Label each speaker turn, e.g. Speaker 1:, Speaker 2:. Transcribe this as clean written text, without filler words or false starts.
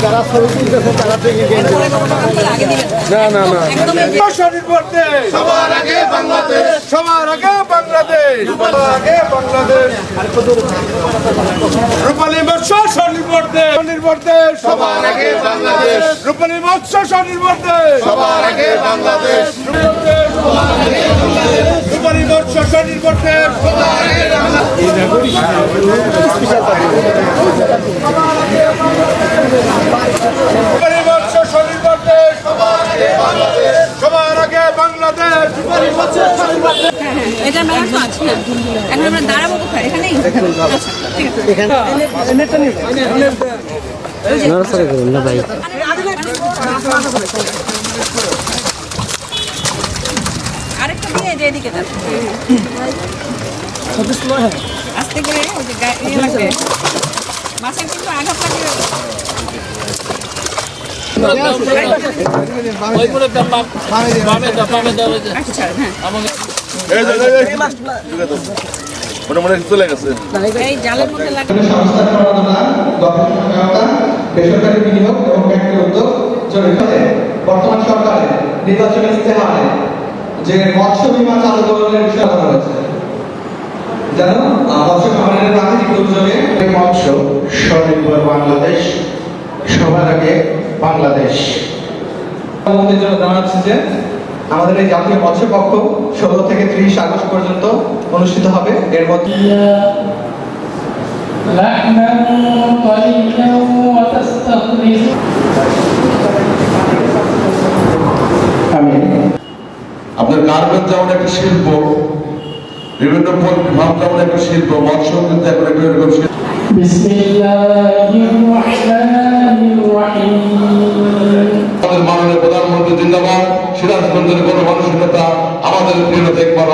Speaker 1: যারা ছবি তুলতেছে তারা থেকে না না না স্বনির্ভর দেশ সবার আগে বাংলাদেশ সবার আগে বাংলাদেশ সবার আগে বাংলাদেশ রূপালী মৎস্য স্বনির্ভর দেশ সবার আগে বাংলাদেশ রূপালী মৎস্য স্বনির্ভর দেশ সবার আগে বাংলাদেশ রূপালী মৎস্য স্বনির্ভর দেশ সবার আগে সবার আগে বাংলাদেশ
Speaker 2: এটা মেলা কাজ এখন আমরা দাঁড়াবো কোথায় এখানেই আরেকটা দিয়ে যে এদিকে আস্তে করে ওই যে গায়ে লাগবে মাছের কিন্তু আঘাত লাগবে
Speaker 1: চলে গেছে
Speaker 2: এই জালের মধ্যে লাগবে
Speaker 3: সংস্থার প্রণোদনা, গবেষণা সহায়তা, বেসরকারি বিনিয়োগ এবং ব্যক্তি উদ্যোগ জড়িত আছে। বর্তমান সরকারের নির্বাচনী ইস্তেহারে যে মৎস্য বীমা চালু করার বিষয় বলা হয়েছে, যেন মৎস্য খামারের প্রাকৃতিক দুর্যোগে
Speaker 4: মৎস্য স্বনির্ভর বাংলাদেশ সবার আগে বাংলাদেশ
Speaker 3: মুক্তির জন্য জানাচ্ছি যে আমাদের এই জাতীয় মৎস্য পক্ষ 16 থেকে 30 আগস্ট পর্যন্ত অনুষ্ঠিত হবে। এর মধ্যে
Speaker 5: আপনার গার্মেন্টস যেমন একটা শিল্প, বিভিন্ন বিভাগ যেমন একটা শিল্প, মৎস্য কিন্তু এখন একটা এরকম শিল্প। আমাদের মাননীয় প্রধানমন্ত্রী জিন্দাবাদ, সিরাজগঞ্জের গণমানুষের নেতা, আমাদের প্রিয় দেখবার